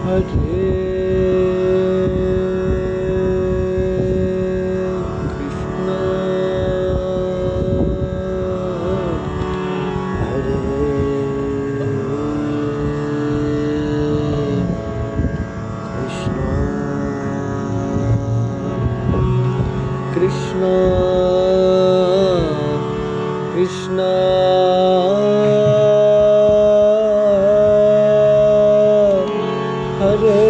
Hare Krishna, Hare Krishna, Krishna Krishna Hare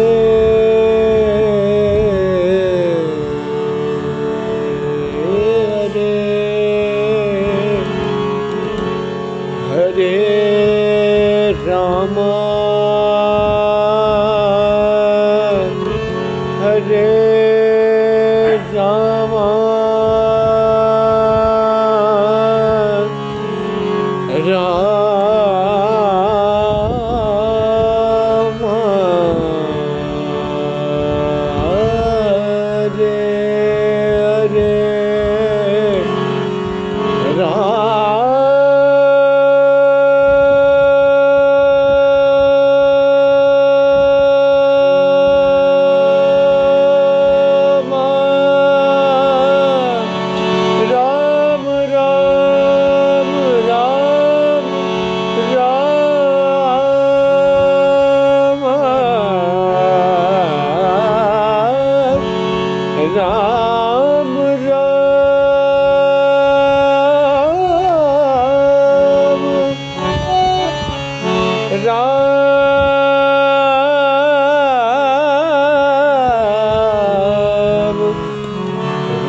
Hare Rama, Hare Rama, Rama Hare Hare Ram Ram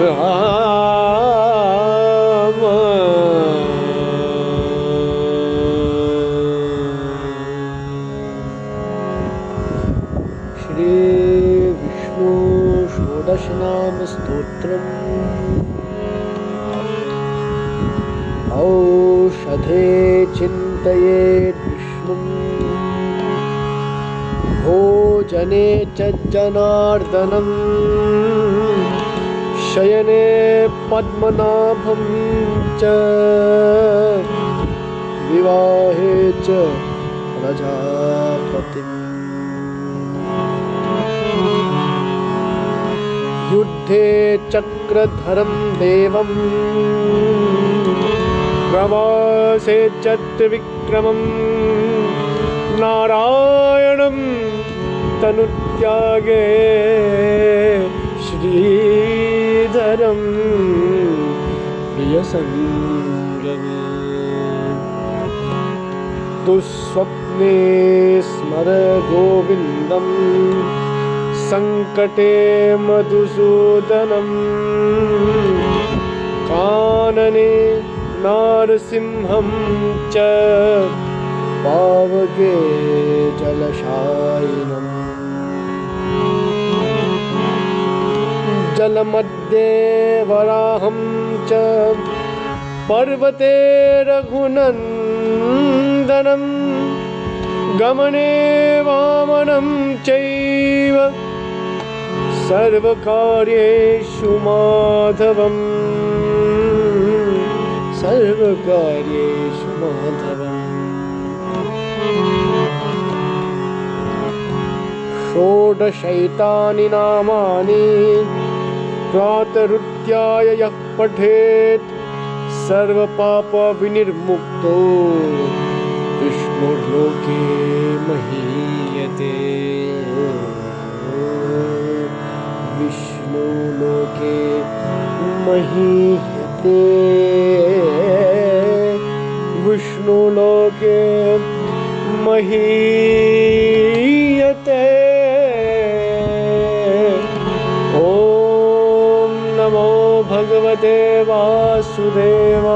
Ram Ram Shri Vishnu Shodashanam Stotram Aushadhe Chintayet Vishnum Bhojane Cha Janardanam Shayane Padmanabham Cha Vivahe Cha Prajapatim युद्धे चक्रधरं देवं प्रवासे च त्रिविक्रमं नारायणं तनुत्यागे श्रीधरं प्रियसङ्गमे दुःस्वप्ने स्मर गोविन्दं संकटे मधुसूदनं कानने नारसिंहं च पावके जलशायिनं जलमध्ये वराहं च पर्वते रघुनन्दनं गमने वामनं चैव सर्वकार्येषु माधवम् सर्वकार्येषु माधवम् षोडशैतानि नामानि प्रातरुत्थाय यः पठेत् सर्वपापविनिर्मुक्तो विष्णुर्लोके महीयते विष्णुलोके महीयते विष्णुलोके महीयते ॐ नमो भगवते वासुदेवाय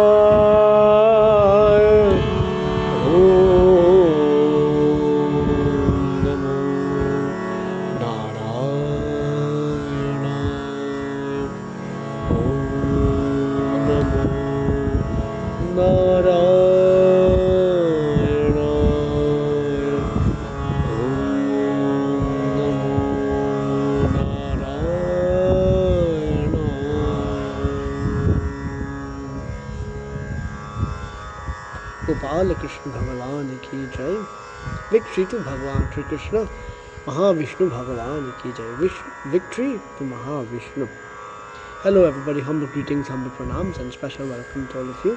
गोपाल कृष्ण भगवान की जय। विक श्री भगवान Shri Krishna Mahavishnu Bhagavan ki jai. Victory to Mahavishnu. Hello everybody, humble greetings, humble pranams, and special welcome to all of you.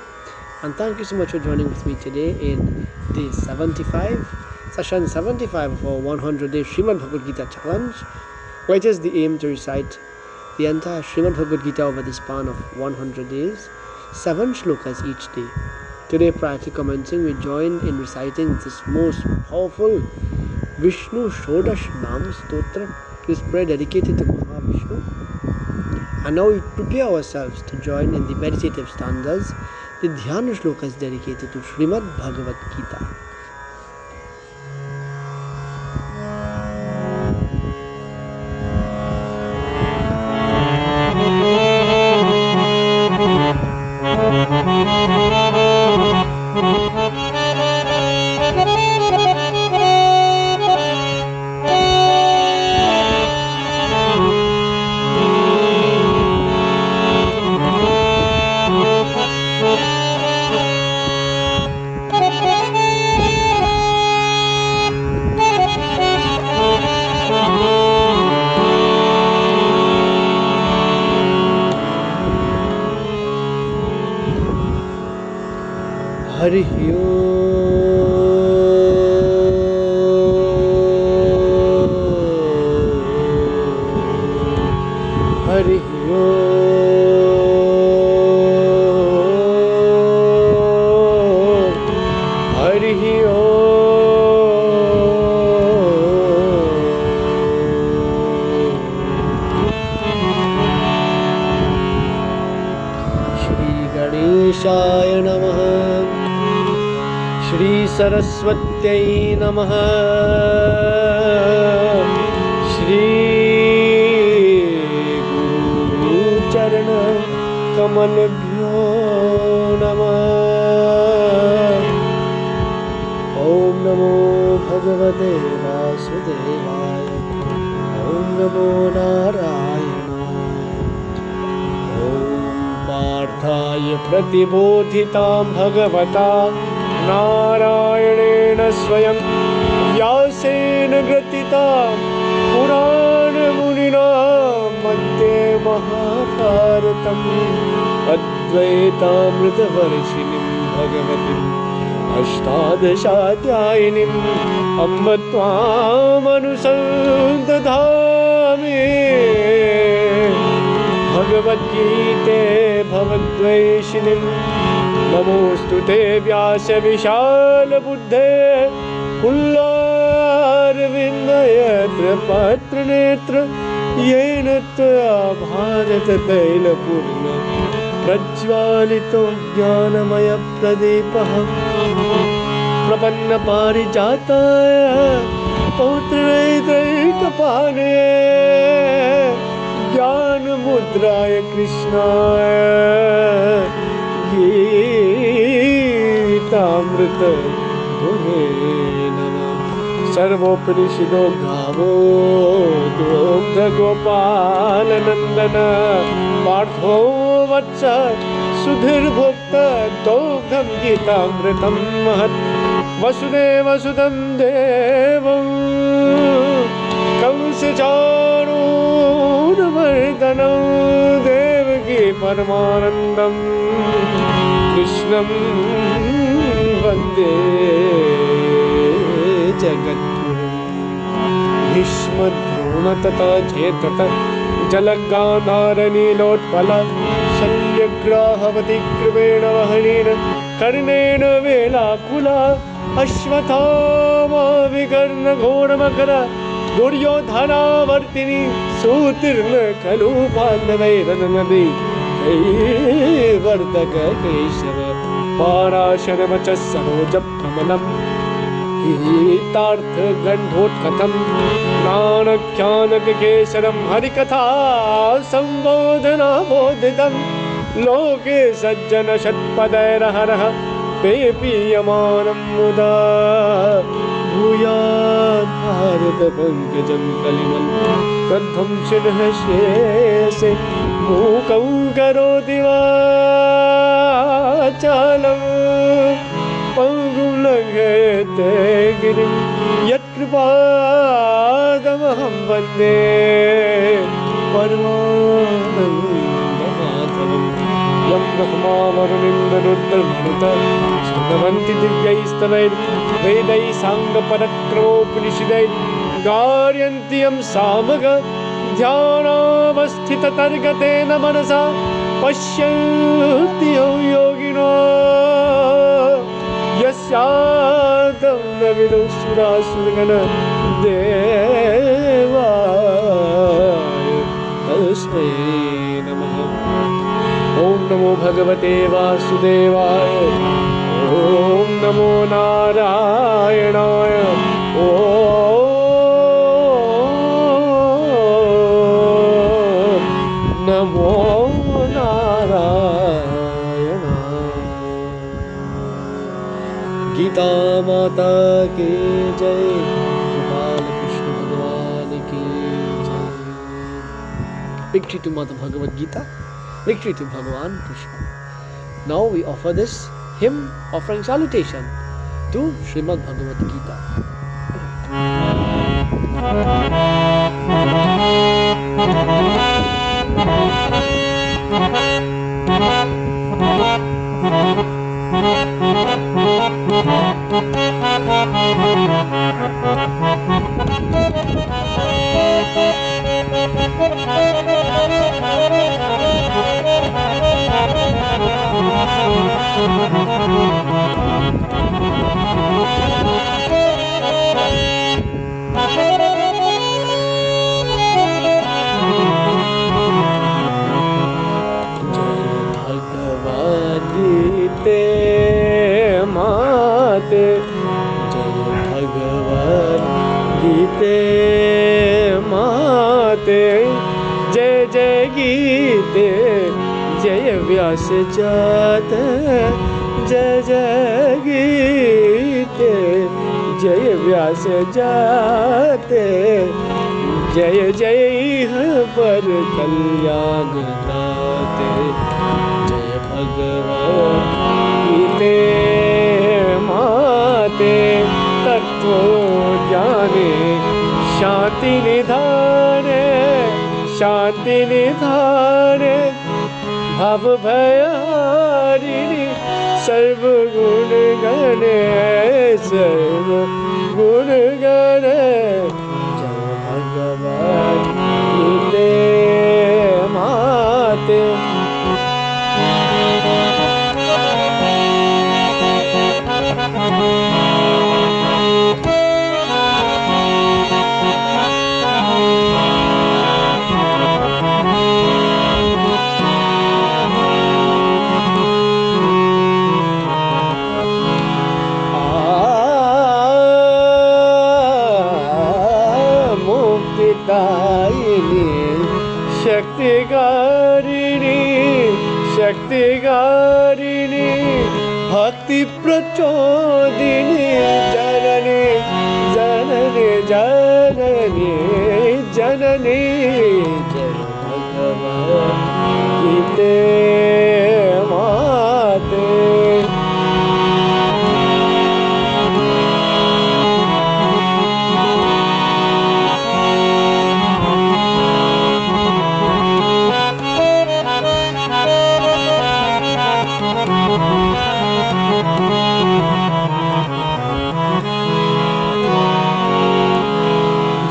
And thank you so much for joining with me today in day 75, session 75 of our 100-day Srimad Bhagvad Gita challenge, which is the aim to recite the entire Srimad Bhagvad Gita over the span of 100 days, 7 shlokas each day. Today, prior to commencing, we join in reciting this most powerful Vishnu Shodash Nam Stotra, this prayer dedicated to Mahavishnu. And now we prepare ourselves to join in the meditative stanzas, the Dhyana shlokas dedicated to Srimad Bhagavad Gita. Hari Om, Hari Om, Hari Om. Shri Ganeshaya Namaha, Shri Saraswatyai Namaha, Shri Guru Charana Kamalabhyo Namaha. Om Namo Bhagavate Vasudevaya, Om Namo Narayana, Om Parthaya Pratibodhitam Bhagavata Narayana Swayam Vyasena Gratitam Purana Munina Madhye Mahabharatam Advaitamrita Varshinim Bhagavatim Ashtadashaadhyayinim Amba Tvam Anusandadhami Bhagavad Gita Bhavadvaishinim Namostu te Vyasa Vishal Buddhe Pullarvindayatra Patra Netra Yenatra Bharata Taila Purna Prajvalito Jnanamaya Pradeepaha Prapanna Parijataya Pautravetraikapane Jnana Mudraya Krishnaya Gita-amrita Guhe Namah. Sarvopnishido Gavo Dogdha Gopala Nandana Partho Vatsa Sudhir Bhokta Dogdham Gita-amritam Mahat Vasudeva Sudam Devam Kamsacharunamardhanam Devaki Paramanandam Krishnam Vande Jagadgurum. Bhishma Tata Jetata Jalagandharani Lotpala Shalyagrahavati Krivena Vahanina Karnena Velakula Ashwathama Vikarna Ghoramakara Duryodhana Vartini Sutirna Kalu Pandavairanadi Vardaka Keshava Parasharavacha Saroja Pramalam Hitartha Gandhot Katham Nanakyanak Kesharam Harikatha Sambodhana Bodhidam Loke Sajjana Shatpadaira Haraha Pepiyamanam Muda Bhuyat Bharata Pankajam Kaliman Pradham Shirhashese Mukam Karoti Vachalam Pangum Langhete Girim Yat Kripa वन्दे परमानन्दमाधवम् यं ब्रह्मावरुणिन्दरुद्रमरुतः स्तुवन्ति दिव्यैस्तवैर्वेदैः साङ्गपरक्रमोपनिषदैः गायन्ति यं सामग ध्यानावस्थिततर्गतेन मनसा पश्यन्ति यं योगिनो यस्यान्तं न विदुः सुरासुरगण देवाय तस्मै नमः। ॐ नमो भगवते वासुदेवाय, ॐ नमो नारायणाय, ॐ नमो नारायणाय। गीता माता की जय, गोपाल कृष्ण भगवान की जय। Victory to Mother Bhagavad Gita, victory to Bhagavan Krishna. Now we offer this hymn offering salutation to Srimad Bhagavad Gita. जय जय गीते जय व्यास जात, जय जय गीते जय व्यास जाते, जय जय पर कल्याण दाते, जय भगवान गीते माते तत्व ज्ञाने शांति निधाने, शांति निधाने भव भयारिणी सर्व गुण गणे, सर्व गुण गणे, जय भगवान गीते माते। शक्तिकारिणी शक्तिकारिणी भक्ति प्रचोदिनी जननी जननी जननी जननी, जय भगवान गीते माते।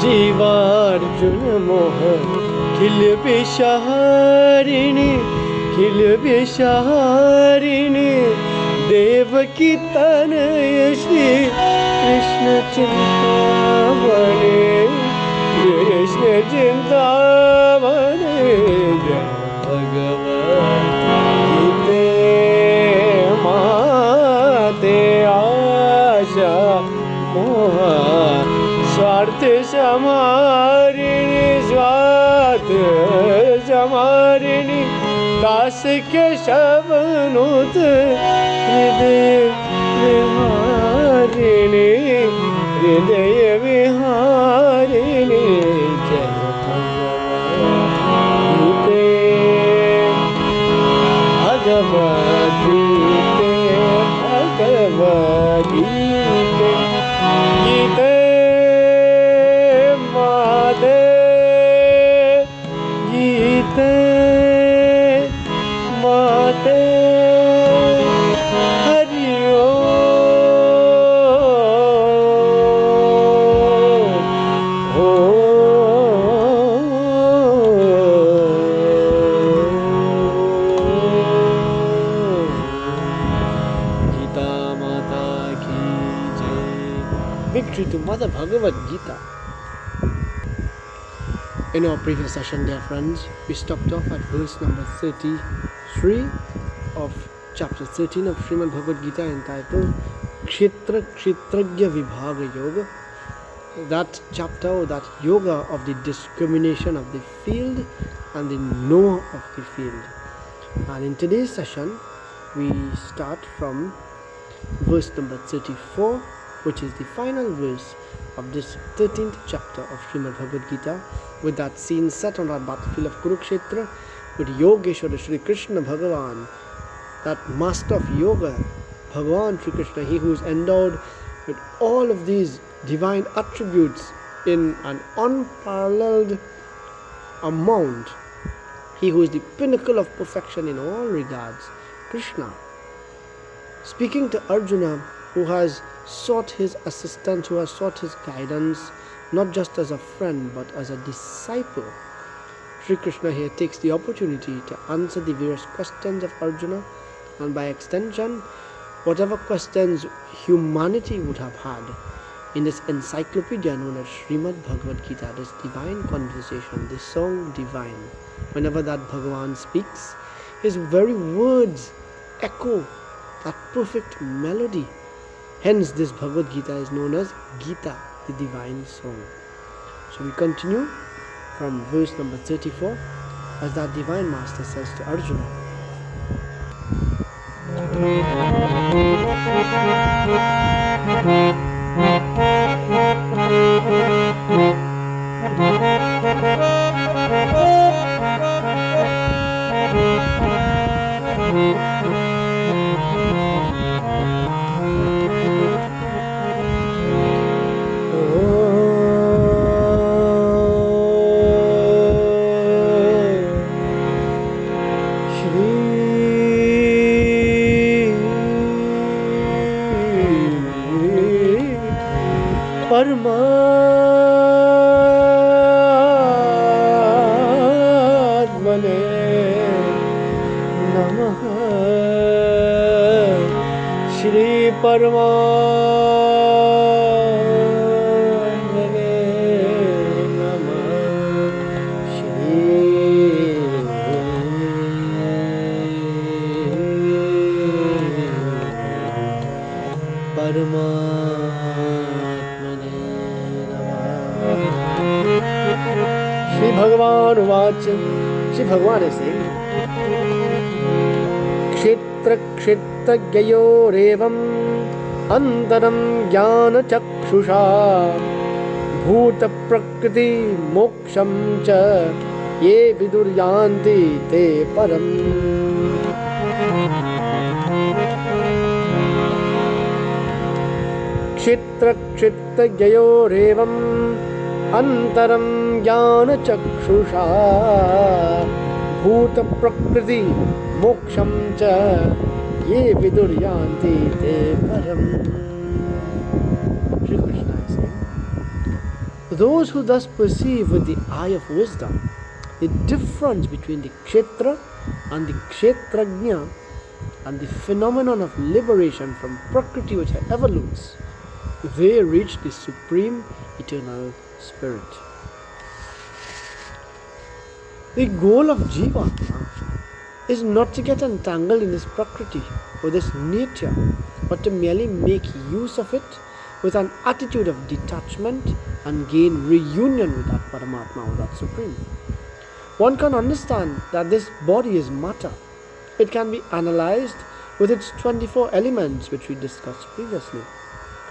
जीवार्जुन मोह खिल विषहारिणी, खिल विषहारिणी देवकी तनय श्री कृष्ण चिंतामणि, कृष्ण चिंतामणि, जय भगवान गीते माते। आशा मोह स्वार्थ समारिणी, स्वार्थ समारिणी दास के शबनुत हृदय विहारिणी, हृदय विहारिणी, जय भगवान गीते भगवद गीते भगवद गीते गीते माते। Hari Victory to Mother Bhagavad Gita. In our previous session, dear friends, we stopped off at verse number 33 of chapter 13 of Srimad Bhagvad Gita, entitled Kshetra Kshetragya Vibhaga Yoga. That chapter, or that yoga of the discrimination of the field and the knower of the field. And in today's session, we start from verse number 34, which is the final verse of this 13th chapter of Srimad Bhagavad Gita, with that scene set on our battlefield of Kurukshetra, with Yogeshwara Shri Krishna Bhagavan, that master of yoga, Bhagavan Shri Krishna, he who is endowed with all of these divine attributes in an unparalleled amount, he who is the pinnacle of perfection in all regards, Krishna, speaking to Arjuna, who has sought his assistance, who has sought his guidance, not just as a friend but as a disciple. Sri Krishna here takes the opportunity to answer the various questions of Arjuna, and by extension, whatever questions humanity would have had in this encyclopedia known as Srimad Bhagavad Gita, this divine conversation, this song divine. Whenever that Bhagavan speaks, his very words echo that perfect melody. Hence, this Bhagavad Gita is known as Gita, the divine song. So we continue from verse number 34, as that divine master says to Arjuna. Paramatmane Namah. Shri Paramatmane Namah. Shri Paramatmane. Shri Bhagavan Uvacha. Shri Bhagavan is saying, Kshetra Kshetragyayorevam Antaram Jnana Chakshusha Bhuta Prakriti Moksham Cha Ye Viduryanti Te Param. Kshetra Kshetragyayorevam Antaram Jnana Chakshusha Bhuta Prakriti Moksham Cha Ye Viduryanti Te Param. Shri Krishna is saying, those who thus perceive with the eye of wisdom the difference between the Kshetra and the Kshetrajna and the phenomenon of liberation from Prakriti which evolutes, they reach the supreme eternal spirit. The goal of Jivatma is not to get entangled in this Prakriti or this nature, but to merely make use of it with an attitude of detachment and gain reunion with that Paramatma or that Supreme. One can understand that this body is matter. It can be analyzed with its 24 elements which we discussed previously.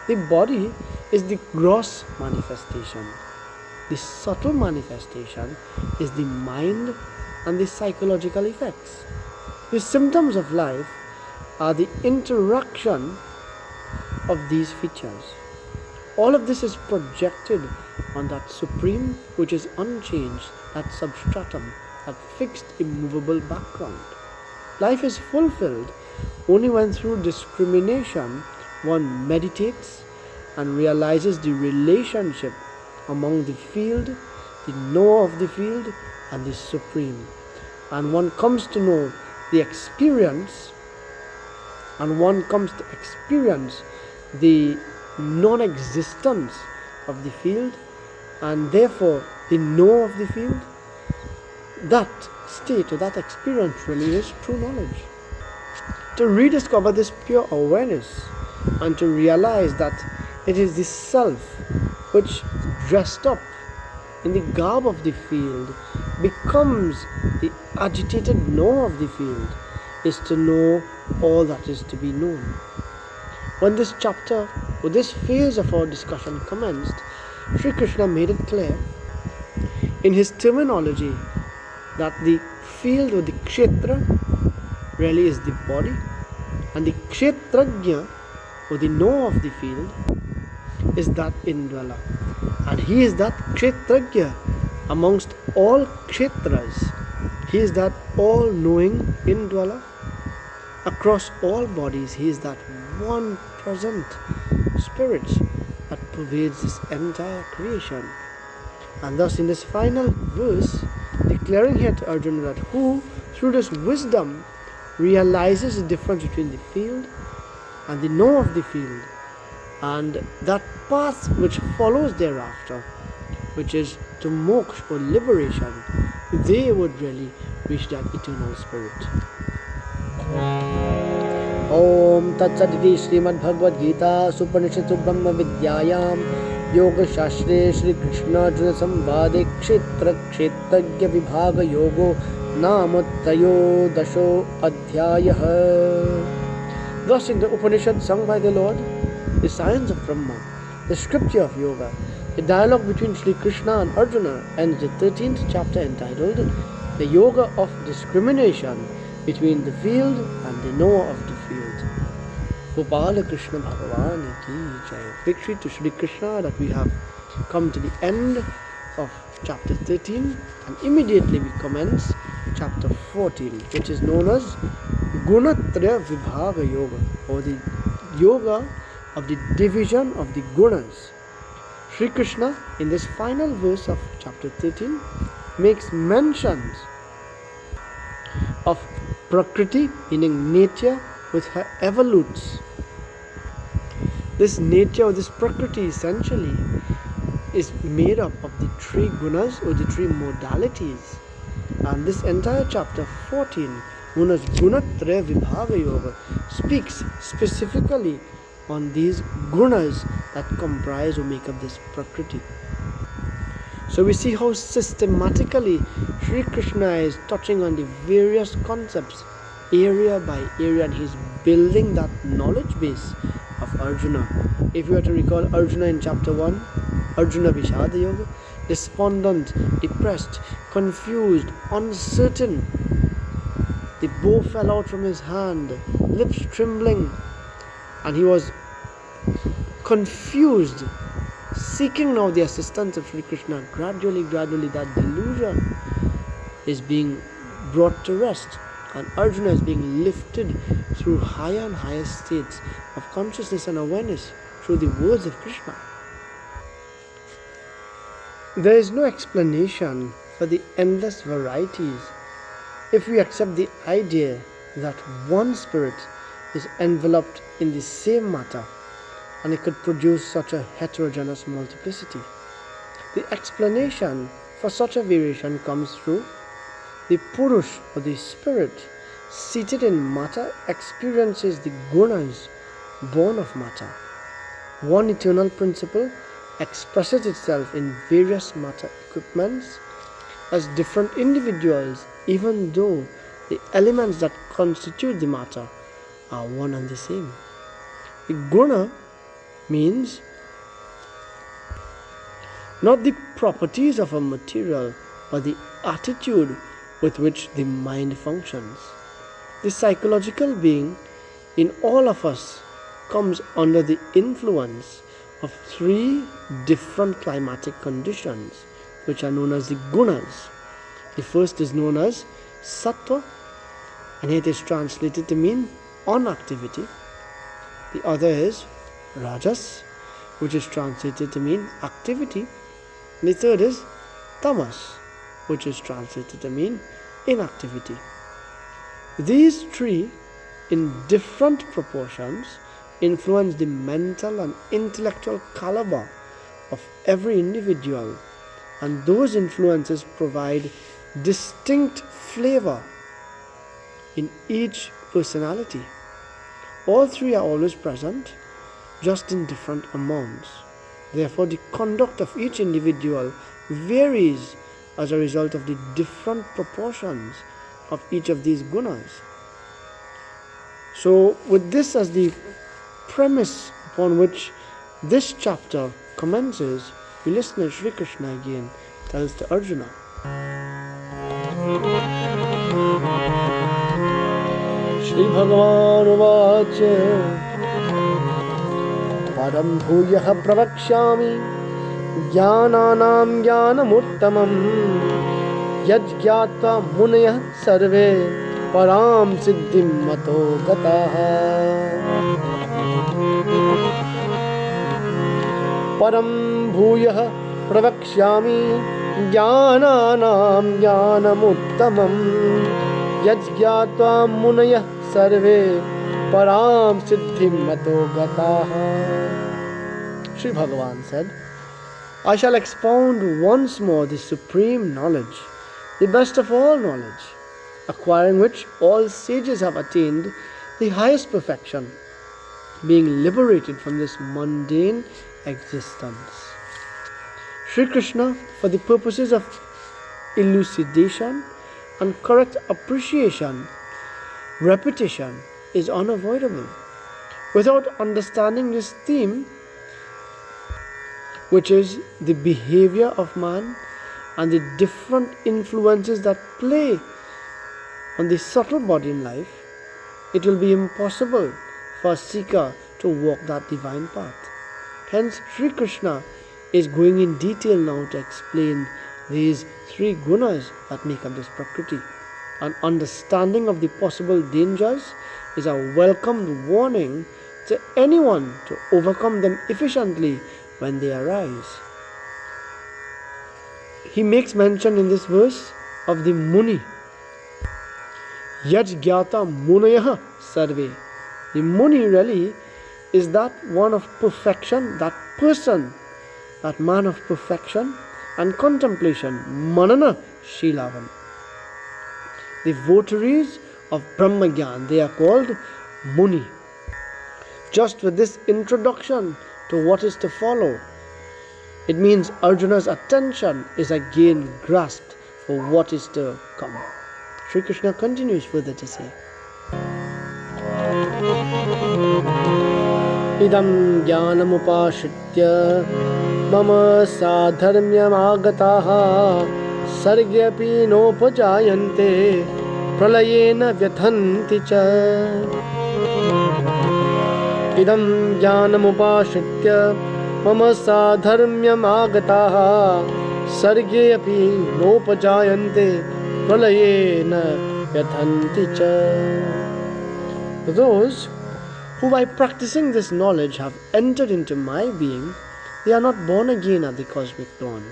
The body is the gross manifestation. The subtle manifestation is the mind and the psychological effects. The symptoms of life are the interaction of these features. All of this is projected on that Supreme which is unchanged, that substratum, that fixed immovable background. Life is fulfilled only when through discrimination one meditates and realizes the relationship among the field, the knower of the field, and the Supreme. And one comes to know the experience, and one comes to experience the non-existence of the field, and therefore the knower of the field. That state or that experience really is true knowledge. To rediscover this pure awareness and to realize that it is the self which, dressed up in the garb of the field, becomes the agitated knower of the field, is to know all that is to be known. When this chapter or this phase of our discussion commenced, Sri Krishna made it clear in his terminology that the field or the kshetra really is the body, and the kshetrajna or the knower of the field is that indweller, and he is that kshetrajna amongst all kshetras. He is that all-knowing indweller across all bodies. He is that one present spirit that pervades this entire creation. And thus in this final verse, declaring here to Arjuna that who through this wisdom realizes the difference between the field and the knower of the field, and that path which follows thereafter, which is to moksha or liberation, they would really reach that eternal spirit. Om Tat Sat Iti Srimad Bhagvad Gita Supanishatu Brahma Vidyayam Yoga Shastre Shri Krishna Arjuna Samvade Kshetra Kshetrajya Vibhaga Yogo Namottayo Dasho Adhyayah. Thus in the Upanishad sung by the Lord, the science of Brahma, the scripture of Yoga, the dialogue between Sri Krishna and Arjuna, and the 13th chapter entitled The Yoga of Discrimination between the field and the knower of the field. Gopala Krishna Bhagavan ki jai. Victory to Sri Krishna that we have come to the end of chapter 13, and immediately we commence chapter 14, which is known as Gunatraya Vibhaga Yoga, or the yoga of the division of the gunas. Sri Krishna in this final verse of chapter 13 makes mentions of Prakriti, meaning nature, with her evolutes. This nature or this Prakriti essentially is made up of the three gunas or the three modalities. And this entire chapter 14, known as Gunatraya Vibhaga Yoga, speaks specifically on these gunas that comprise or make up this Prakriti. So we see how systematically Sri Krishna is touching on the various concepts area by area, and he's building that knowledge base of Arjuna. If you were to recall Arjuna in chapter 1, Arjuna Vishada Yoga, despondent, depressed, confused, uncertain. The bow fell out from his hand, lips trembling, and he was confused, seeking now the assistance of Sri Krishna. Gradually that delusion is being brought to rest, and Arjuna is being lifted through higher and higher states of consciousness and awareness through the words of Krishna. There is no explanation for the endless varieties if we accept the idea that one spirit is enveloped in the same matter, and it could produce such a heterogeneous multiplicity. The explanation for such a variation comes through the Purush or the spirit seated in matter experiences the gunas born of matter. One eternal principle expresses itself in various matter equipments as different individuals, even though the elements that constitute the matter are one and the same. The guna means not the properties of a material, but the attitude with which the mind functions. The psychological being in all of us comes under the influence of three different climatic conditions, which are known as the gunas. The first is known as sattva, and it is translated to mean inactivity. The other is rajas, which is translated to mean activity. And the third is tamas, which is translated to mean inactivity. These three, in different proportions, influence the mental and intellectual caliber of every individual, and those influences provide distinct flavor in each personality. All three are always present, just in different amounts. Therefore, the conduct of each individual varies as a result of the different proportions of each of these gunas. So, with this as the premise upon which this chapter commences, we listen as Sri Krishna again tells to Arjuna. Shri Bhagavan Uvacha Param Bhuyah Pravakshami Jnananam Jnanamuttamam Yajgyata Munaya Sarve Param Siddhim Mato Gataha Param Bhuyah Pravakshami Jnananam Jnanamuttamam Yajgyata Munaya Sarve Param Siddhim Mato Gataha. Sri Bhagavan said, I shall expound once more the supreme knowledge, the best of all knowledge, acquiring which all sages have attained the highest perfection, being liberated from this mundane existence. Sri Krishna, for the purposes of elucidation and correct appreciation, repetition is unavoidable. Without understanding this theme, which is the behavior of man and the different influences that play on the subtle body in life, it will be impossible for a seeker to walk that divine path. Hence, Sri Krishna is going in detail now to explain these three gunas that make up this Prakriti. An understanding of the possible dangers is a welcomed warning to anyone to overcome them efficiently when they arise. He makes mention in this verse of the Muni. Yajgyata Munayah Sarve. The Muni really is that one of perfection, that person, that man of perfection and contemplation, Manana Shilavan. The votaries of Brahmagyan, they are called Muni. Just with this introduction to what is to follow, it means Arjuna's attention is again grasped for what is to come. Sri Krishna continues further to say, Idam jnanam upashritya mama sadharmyam agataha sargyapi nopajayante pralayena vyathanti cha. Idam jnanam upashritya mama sadharmyam agataha sargyapi nopajayante pralayena vyathanti cha. Those who by practicing this knowledge have entered into my being, they are not born again at the cosmic dawn,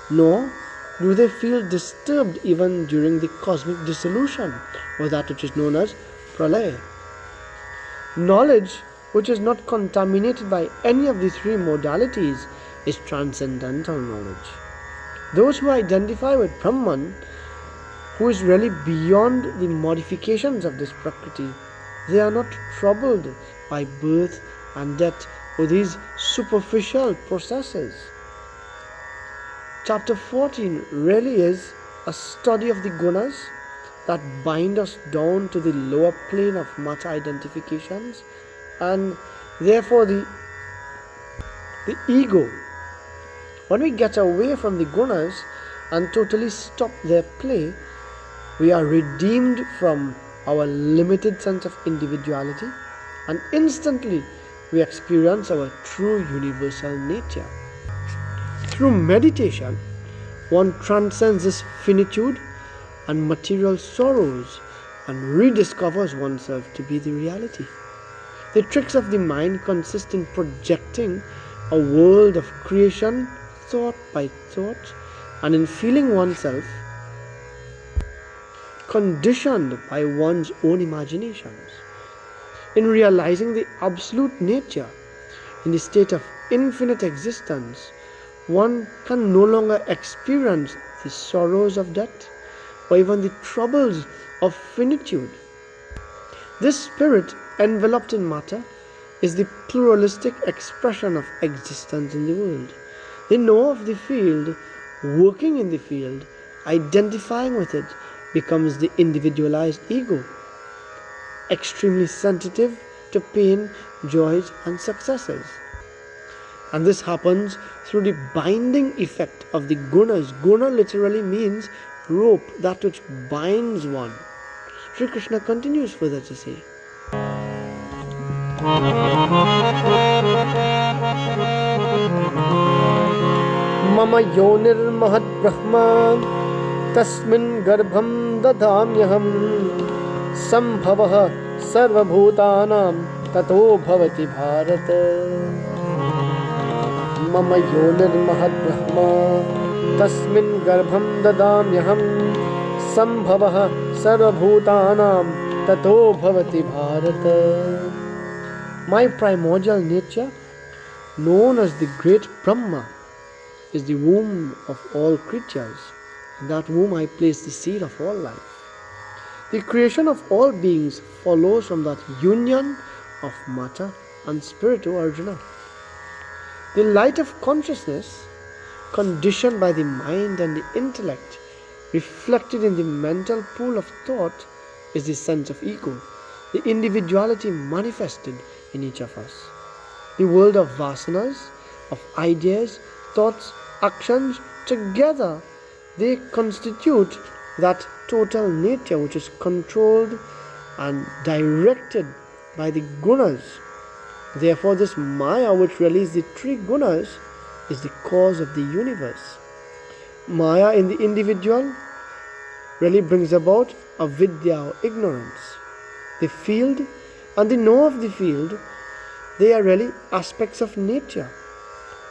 nor do they feel disturbed even during the cosmic dissolution, or that which is known as pralaya. Knowledge which is not contaminated by any of the three modalities is transcendental knowledge. Those who identify with Brahman, who is really beyond the modifications of this Prakriti, they are not troubled by birth and death or these superficial processes. Chapter 14 really is a study of the gunas that bind us down to the lower plane of matter identifications, and therefore the ego. When we get away from the gunas and totally stop their play, we are redeemed from our limited sense of individuality, and instantly we experience our true universal nature. Through meditation, one transcends this finitude and material sorrows and rediscovers oneself to be the reality. The tricks of the mind consist in projecting a world of creation thought by thought, and in feeling oneself conditioned by one's own imaginations. In realizing the absolute nature in the state of infinite existence, one can no longer experience the sorrows of death or even the troubles of finitude. This spirit enveloped in matter is the pluralistic expression of existence in the world. The knower of the field, working in the field, identifying with it, becomes the individualized ego, extremely sensitive to pain, joys, and successes. And this happens through the binding effect of the gunas. Guna literally means rope, that which binds one. Sri Krishna continues further to say, Mama yonir mahad brahma tasmin garbham dadamyaham sambhavah sarvabhutanam tato bhavati bharata. Mama yonir mahad brahma tasmin garbham dadamyaham sambhavah sarvabhutanam tato bhavati bharata. My primordial nature, known as the great Brahma, is the womb of all creatures. In that womb I place the seed of all life. The creation of all beings follows from that union of matter and spirit, O Arjuna. The light of consciousness, conditioned by the mind and the intellect, reflected in the mental pool of thought, is the sense of ego, the individuality manifested in each of us. The world of vasanas, of ideas, thoughts, actions, together they constitute that total nature which is controlled and directed by the gunas. Therefore, this Maya, which really is the three gunas, is the cause of the universe. Maya in the individual really brings about avidya or ignorance. The field and the know of the field, they are really aspects of nature.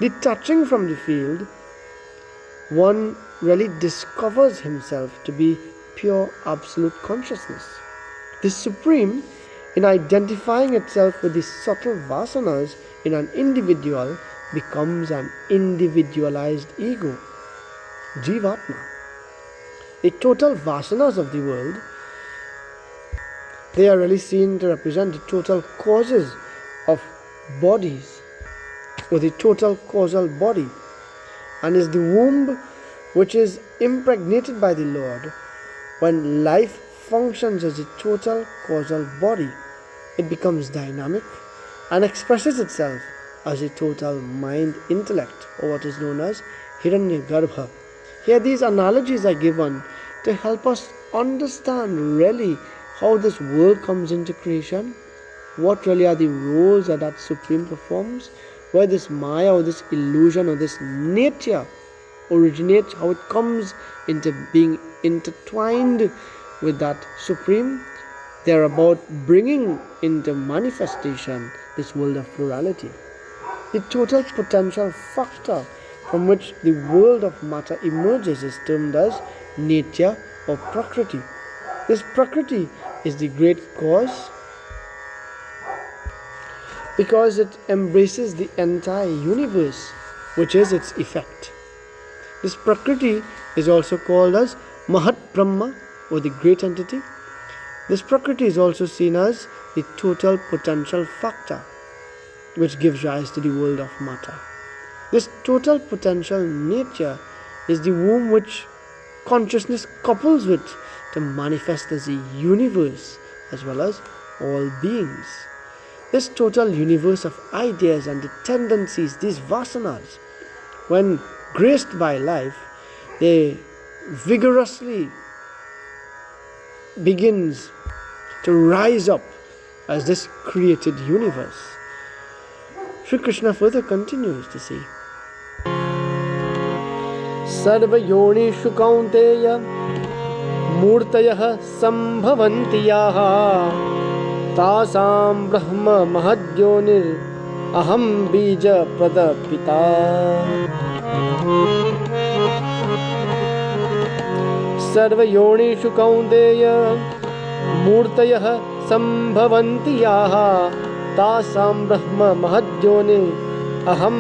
Detaching from the field, one really discovers himself to be pure absolute consciousness. The Supreme, in identifying itself with the subtle vasanas in an individual, becomes an individualized ego, Jivatma. The total vasanas of the world, they are really seen to represent the total causes of bodies, or the total causal body, and is the womb which is impregnated by the Lord. When life functions as a total causal body, it becomes dynamic and expresses itself as a total mind intellect, or what is known as Hiranyagarbha. Here these analogies are given to help us understand really how this world comes into creation, what really are the roles that Supreme performs, where this Maya or this illusion or this nature originates, how it comes into being intertwined with that Supreme. They are about bringing into manifestation this world of plurality. The total potential factor from which the world of matter emerges is termed as nature or Prakriti. This Prakriti is the great cause because it embraces the entire universe, which is its effect. This Prakriti is also called as Mahat Brahma, or the great entity. This Prakriti is also seen as the total potential factor which gives rise to the world of matter. This total potential nature is the womb which consciousness couples with to manifest as a universe as well as all beings. This total universe of ideas and the tendencies, these vasanas, when graced by life, they vigorously begins to rise up as this created universe. Sri Krishna further continues to say, Sarva Yonishu Kaunteya मूर्तयः सम्भवन्ति याः तासां ब्रह्म महद्योनिर् अहं बीजप्रदपिता। सर्वयोनिषु कौन्तेय मूर्तयः सम्भवन्ति याः तासां ब्रह्म महद्योनिर् अहं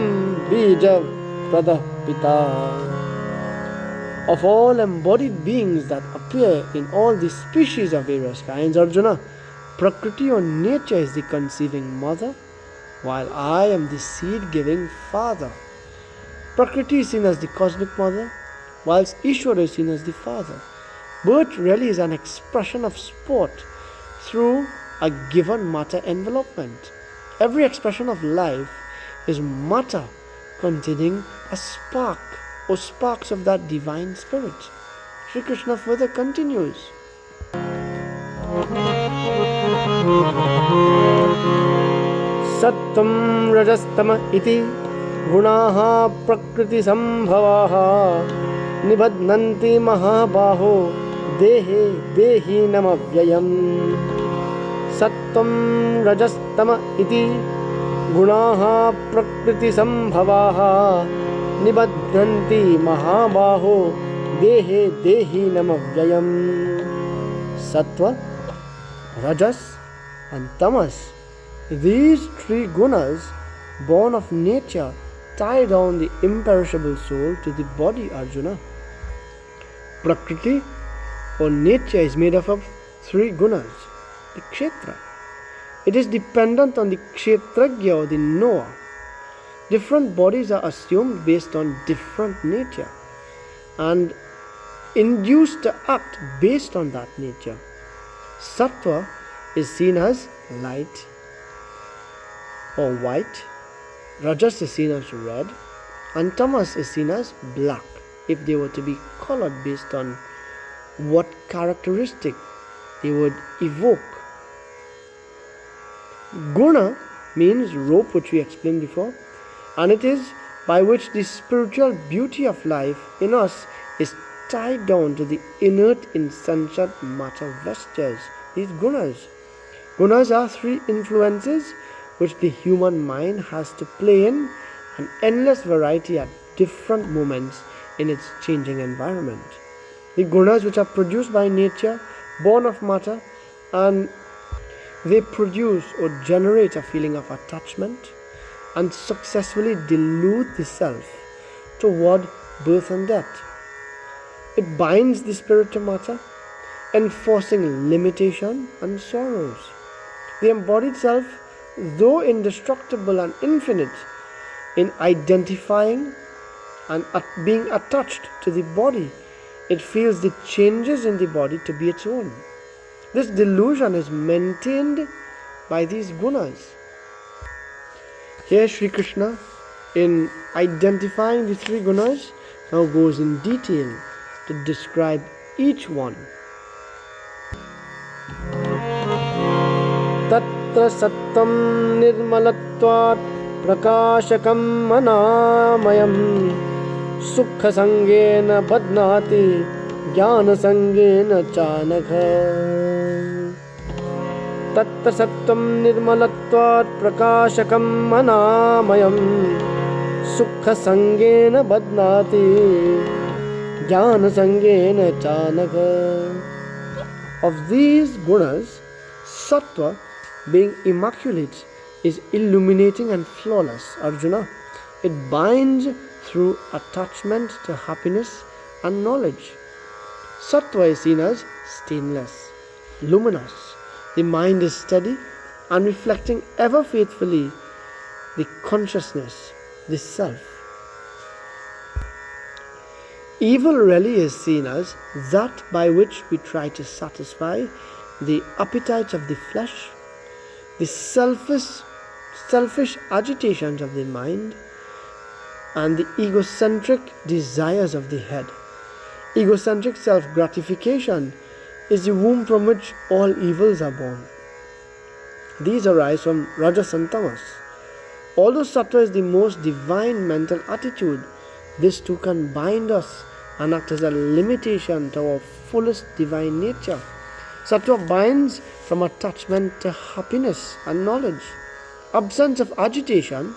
बीजप्रदपिता. Of all embodied beings that appear in all the species of various kinds, Arjuna, Prakriti or nature is the conceiving mother, while I am the seed-giving father. Prakriti is seen as the cosmic mother, whilst Ishvara is seen as the father. Birth really is an expression of sport through a given matter envelopment. Every expression of life is matter containing a spark or sparks of that divine spirit. Sri Krishna further continues. Sattvam rajastama iti gunaha prakriti sambhavaha nibadnanti mahabaho dehe dehi namavyayam. Sattvam rajastama iti gunaha prakriti sambhavaha nibadhanti mahabaho dehe dehi namavyayam. Sattva, Rajas and Tamas, these three gunas born of nature tie down the imperishable soul to the body, Arjuna. Prakriti or nature is made up of three gunas. The kshetra, it is dependent on the kshetragya or the knower. Different bodies are assumed based on different nature and induced to act based on that nature. Sattva is seen as light or white, Rajas is seen as red, and Tamas is seen as black, if they were to be colored based on what characteristic they would evoke. Guna means rope, which we explained before, and it is by which the spiritual beauty of life in us is tied down to the inert insensate matter vestures, these gunas. Gunas are three influences which the human mind has to play in an endless variety at different moments in its changing environment. The gunas which are produced by nature, born of matter, and they produce or generate a feeling of attachment and successfully delude the self toward birth and death. It binds the spirit to matter, enforcing limitation and sorrows. The embodied self, though indestructible and infinite, in identifying and being attached to the body, it feels the changes in the body to be its own. This delusion is maintained by these gunas. Here Sri Krishna, in identifying the three gunas, now goes in detail to describe each one. Tatra sattam nirmalatvat prakashakam manamayam sukha sangena badnati jnana sangena chanakha. Tatra sattam nirmalatvat prakashakam manamayam sukha sangena badnati jnana sangena chanakha. Of these gunas, sattva, being immaculate, is illuminating and flawless, Arjuna. It binds through attachment to happiness and knowledge. Sattva is seen as stainless, luminous. The mind is steady and reflecting ever faithfully the consciousness, the self. Evil really is seen as that by which we try to satisfy the appetites of the flesh, the selfish agitations of the mind, and the egocentric desires of the head. Egocentric self-gratification is the womb from which all evils are born. These arise from Rajas and Tamas. Although Sattva is the most divine mental attitude, this too can bind us and act as a limitation to our fullest divine nature. Sattva binds from attachment to happiness and knowledge. Absence of agitation,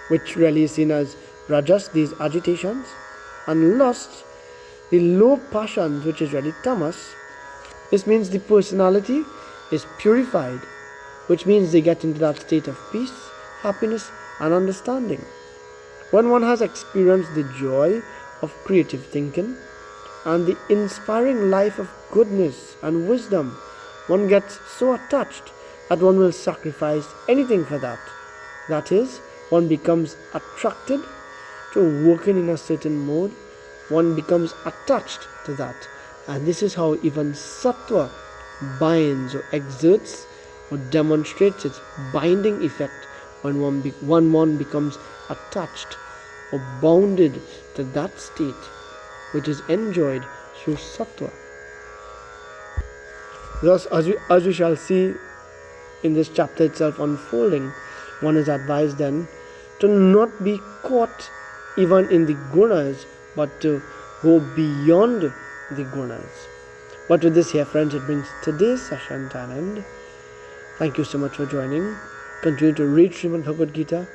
which really is seen as rajas, these agitations, and lust, the low passions, which is really tamas. This means the personality is purified, which means they get into that state of peace, happiness, and understanding. When one has experienced the joy of creative thinking and the inspiring life of goodness and wisdom, one gets so attached that one will sacrifice anything for that. That is, one becomes attracted to working in a certain mode. One becomes attached to that. And this is how even sattva binds or exerts or demonstrates its binding effect when one becomes attached or bounded to that state which is enjoyed through sattva. Thus, as we shall see in this chapter itself unfolding, one is advised then to not be caught even in the gunas, but to go beyond the gunas. But with this here, friends, it brings today's session to an end. Thank you so much for joining. Continue to read Srimad Bhagavad Gita,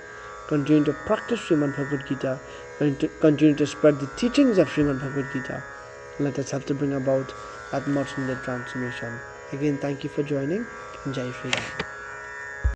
continue to practice Srimad Bhagavad Gita, continue to spread the teachings of Srimad Bhagavad Gita. Let us help to bring about that much needed transformation. Again, thank you for joining. Jai Shri Ram.